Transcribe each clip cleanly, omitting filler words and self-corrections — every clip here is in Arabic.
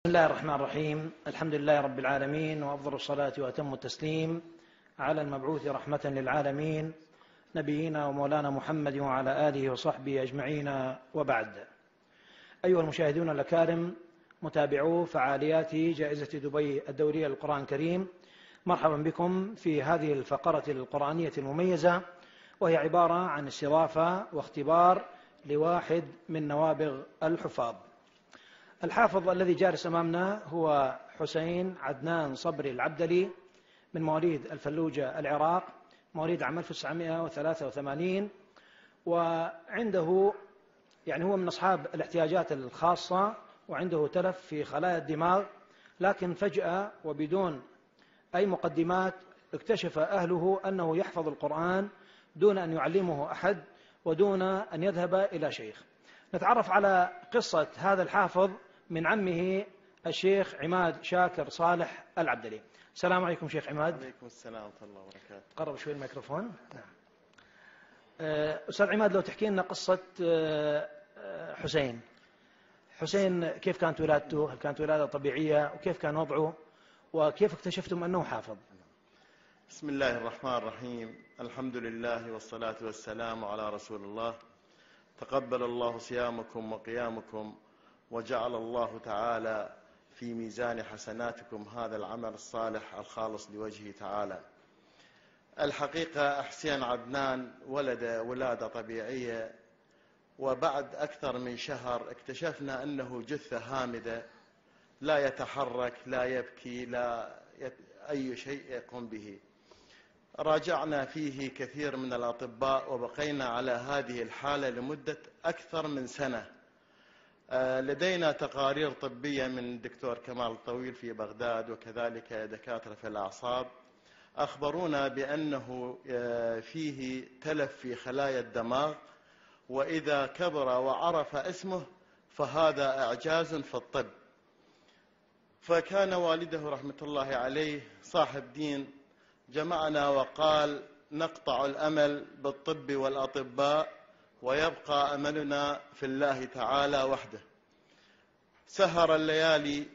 بسم الله الرحمن الرحيم. الحمد لله رب العالمين، وأفضل الصلاة وأتم التسليم على المبعوث رحمة للعالمين نبينا ومولانا محمد وعلى آله وصحبه أجمعين، وبعد. أيها المشاهدون الأكارم، متابعو فعاليات جائزة دبي الدولية للقرآن الكريم، مرحبا بكم في هذه الفقرة القرآنية المميزة، وهي عبارة عن استضافة واختبار لواحد من نوابغ الحفاظ. الحافظ الذي جالس أمامنا هو حسين عدنان صبري العبدلي، من مواليد الفلوجة العراق، مواليد عام 1983، وعنده هو من أصحاب الاحتياجات الخاصة، وعنده تلف في خلايا الدماغ، لكن فجأة وبدون أي مقدمات اكتشف أهله أنه يحفظ القرآن دون أن يعلمه أحد ودون أن يذهب إلى شيخ. نتعرف على قصة هذا الحافظ من عمه الشيخ عماد شاكر صالح العبدلي. السلام عليكم شيخ عماد. عليكم السلام ورحمة الله وبركاته. قرب شوي الميكروفون. نعم. أستاذ عماد، لو تحكي لنا قصة حسين، كيف كانت ولادته؟ هل كانت ولادة طبيعية؟ وكيف كان وضعه؟ وكيف اكتشفتم أنه حافظ؟ بسم الله الرحمن الرحيم. الحمد لله والصلاة والسلام على رسول الله. تقبل الله صيامكم وقيامكم، وجعل الله تعالى في ميزان حسناتكم هذا العمل الصالح الخالص لوجهه تعالى. الحقيقة حسين عدنان ولد ولادة طبيعية، وبعد أكثر من شهر اكتشفنا أنه جثة هامدة، لا يتحرك، لا يبكي، لا أي شيء يقوم به. راجعنا فيه كثير من الأطباء، وبقينا على هذه الحالة لمدة أكثر من سنة. لدينا تقارير طبية من دكتور كمال الطويل في بغداد، وكذلك دكاترة في الأعصاب، أخبرونا بأنه فيه تلف في خلايا الدماغ، وإذا كبر وعرف اسمه فهذا إعجاز في الطب. فكان والده رحمة الله عليه صاحب دين، جمعنا وقال: نقطع الأمل بالطب والأطباء، ويبقى أملنا في الله تعالى وحده. سهر الليالي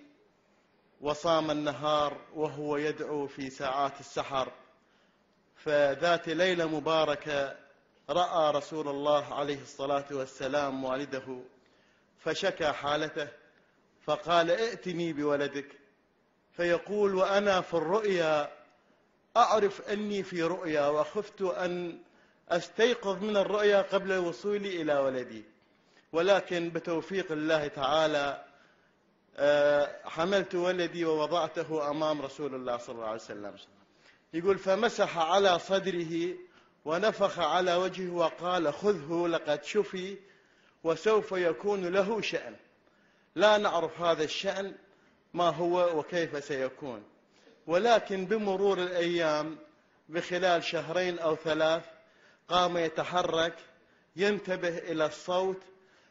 وصام النهار وهو يدعو في ساعات السحر. فذات ليلة مباركة رأى رسول الله عليه الصلاة والسلام والده، فشكى حالته، فقال: ائتني بولدك. فيقول: وأنا في الرؤيا أعرف أني في رؤيا، وخفت أن أستيقظ من الرؤيا قبل وصولي إلى ولدي، ولكن بتوفيق الله تعالى حملت ولدي ووضعته أمام رسول الله صلى الله عليه وسلم. يقول: فمسح على صدره ونفخ على وجهه وقال: خذه لقد شفي، وسوف يكون له شأن. لا نعرف هذا الشأن ما هو وكيف سيكون، ولكن بمرور الأيام بخلال 2 أو 3 قام يتحرك، ينتبه إلى الصوت.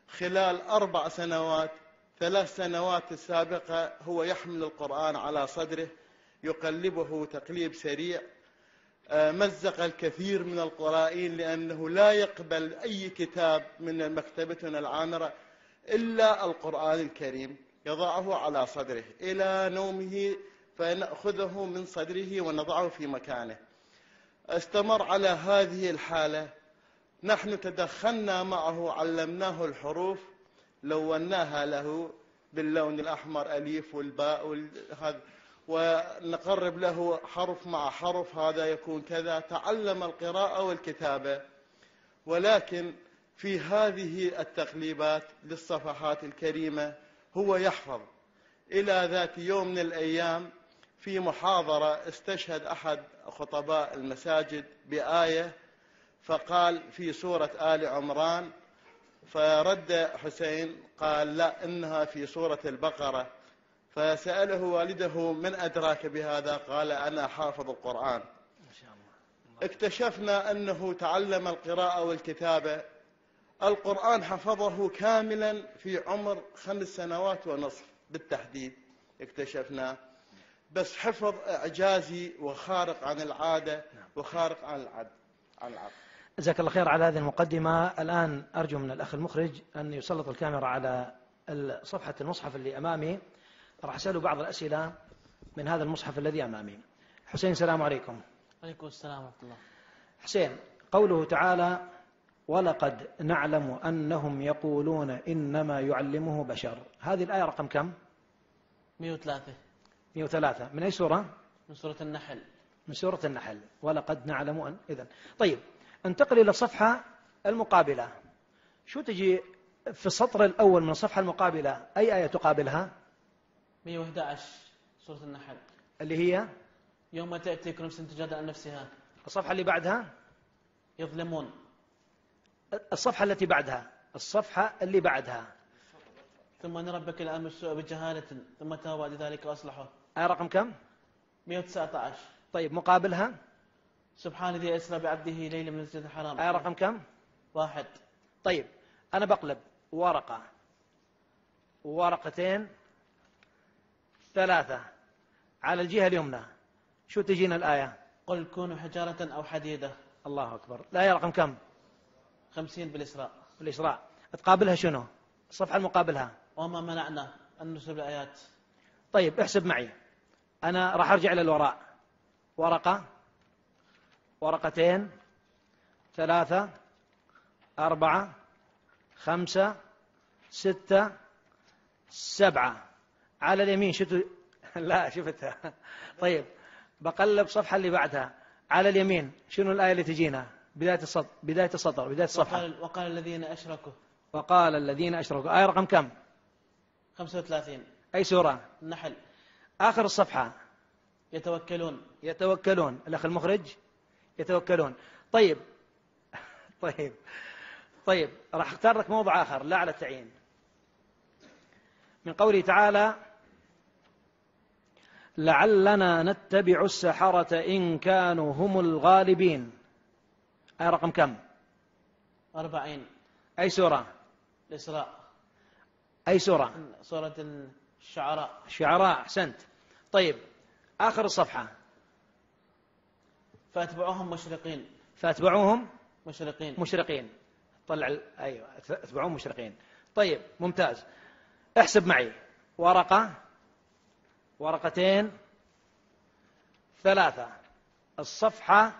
خلال 4 سنوات، 3 سنوات السابقة هو يحمل القرآن على صدره، يقلبه تقليب سريع. مزق الكثير من القرائين، لأنه لا يقبل أي كتاب من مكتبتنا العامرة إلا القرآن الكريم، يضعه على صدره إلى نومه، فنأخذه من صدره ونضعه في مكانه. استمر على هذه الحالة. نحن تدخلنا معه، علمناه الحروف، لوناها له باللون الأحمر، أليف والباء ونقرب له حرف مع حرف، هذا يكون كذا. تعلم القراءة والكتابة، ولكن في هذه التقليبات للصفحات الكريمة هو يحفظ. إلى ذات يوم من الأيام في محاضرة استشهد أحد خطباء المساجد بآية، فقال في سورة آل عمران، فرد حسين قال: لا، إنها في سورة البقرة. فسأله والده: من أدراك بهذا؟ قال: أنا حافظ القرآن. ما شاء الله. اكتشفنا أنه تعلم القراءة والكتابة. القرآن حفظه كاملا في عمر 5 سنوات ونصف بالتحديد اكتشفنا، بس حفظ إعجازي وخارق عن العادة وخارق عن العقل. جزاك الله خير على هذه المقدمة. الآن أرجو من الأخ المخرج أن يسلط الكاميرا على صفحة المصحف اللي أمامي، راح أسأله بعض الأسئلة من هذا المصحف الذي أمامي. حسين السلام عليكم. عليكم السلام ورحمة الله. حسين، قوله تعالى ولقد نعلم أنهم يقولون إنما يعلمه بشر، هذه الآية رقم كم؟ 103. 103 من أي سورة؟ من سورة النحل. من سورة النحل. ولقد نعلم أن إذن. طيب انتقل إلى الصفحة المقابلة. شو تجي في السطر الأول من الصفحة المقابلة؟ أي آية تقابلها؟ 111 سورة النحل، اللي هي يوم تأتي كل نفس تجادل عن نفسها. الصفحة اللي بعدها؟ يظلمون. الصفحة التي بعدها. الصفحة اللي بعدها. ثم أن ربك لأمر السوء بجهالة ثم تاب بعد ذلك وأصلحه. آية رقم كم؟ 119. طيب مقابلها؟ سبحان الذي أسرى بعبده ليلا من المسجد الحرام. آية رقم كم؟ 1. طيب أنا بقلب ورقة، ورقتين، 3 على الجهة اليمنى، شو تجينا الآية؟ قل كونوا حجارة أو حديدة. الله أكبر. الآية رقم كم؟ 50 بالإسراء. بالإسراء. تقابلها شنو؟ الصفحة المقابلها. وما منعنا أن نرسل الآيات. طيب احسب معي، أنا راح أرجع إلى الوراء. ورقة، ورقتين، 3، 4، 5، 6، 7 على اليمين. شفتوا؟ لا شفتها. طيب بقلب صفحة اللي بعدها على اليمين، شنو الآية اللي تجينا؟ بداية السطر، بداية الصفحة. وقال الذين أشركوا. وقال الذين أشركوا. آية رقم كم؟ 35. أي سورة؟ النحل. آخر الصفحة. يتوكلون. يتوكلون. الأخ المخرج يتوكلون. طيب راح اختار لك موضوع آخر لا على التعيين. من قوله تعالى لعلنا نتبع السحرة إن كانوا هم الغالبين. آية رقم كم؟ 40. أي سورة؟ الإسراء. أي سورة؟ سورة الشعراء. الشعراء. أحسنت. طيب آخر الصفحة. فأتبعوهم مشرقين. فأتبعوهم مشرقين. طلع أيوة، أتبعوهم مشرقين. طيب ممتاز. احسب معي، ورقة، ورقتين، 3 الصفحة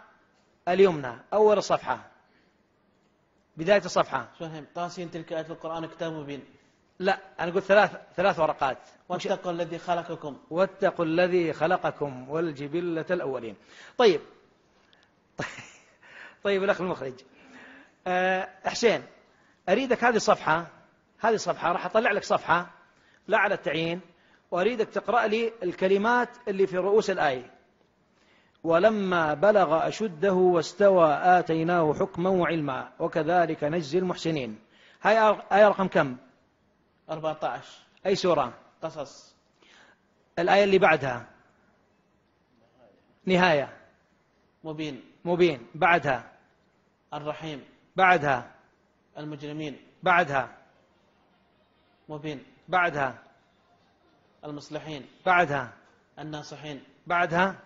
اليمنى، أول الصفحة، بداية الصفحة. طاسين تلك آيات القرآن كتاب مبين. لا أنا قلت 3 ورقات. واتقوا الذي خلقكم. واتقوا الذي خلقكم والجبلة الأولين. طيب الأخ المخرج، حسين أريدك هذه الصفحة راح أطلع لك صفحة لا على التعيين، وأريدك تقرأ لي الكلمات اللي في رؤوس الآية. ولما بلغ أشده واستوى آتيناه حكما وعلما وكذلك نجزي المحسنين. هاي آية رقم كم؟ 14. أي سورة؟ قصص. الآية اللي بعدها نهاية. مبين. بعدها الرحيم. بعدها المجرمين. بعدها مبين. بعدها المصلحين. بعدها الناصحين. بعدها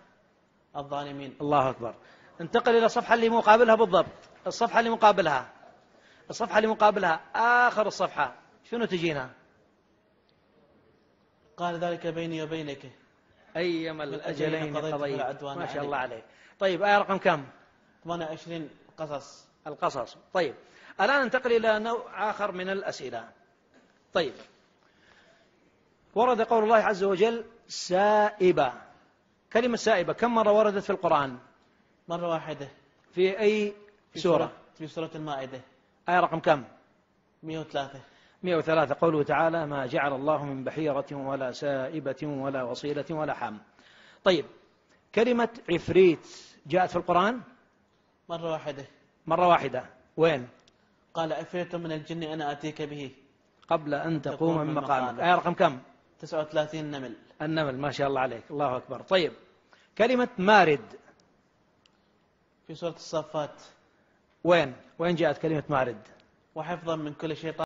الظالمين. الله أكبر. انتقل إلى الصفحة اللي مقابلها بالضبط. الصفحة اللي مقابلها آخر الصفحة، شنو تجينا؟ قال ذلك بيني وبينك أيما الأجلين قضيت. ما شاء الله عليه. طيب آية رقم كم؟ 28. القصص. طيب الآن ننتقل إلى نوع آخر من الأسئلة. طيب ورد قول الله عز وجل سائبة. كلمة سائبة كم مرة وردت في القرآن؟ مرة واحدة. في أي سورة؟ في سورة المائدة. آية رقم كم؟ 103. 103. قوله تعالى ما جعل الله من بحيرة ولا سائبة ولا وصيلة ولا حام. طيب كلمة عفريت جاءت في القرآن؟ مرة واحدة. وين؟ قال عفريت من الجن أنا أتيك به قبل أن تقوم من مقامك. آية رقم كم؟ 39. النمل. ما شاء الله عليك، الله أكبر. طيب كلمة مارد في سورة الصافات. وين جاءت كلمة مارد؟ وحفظا من كل شيطان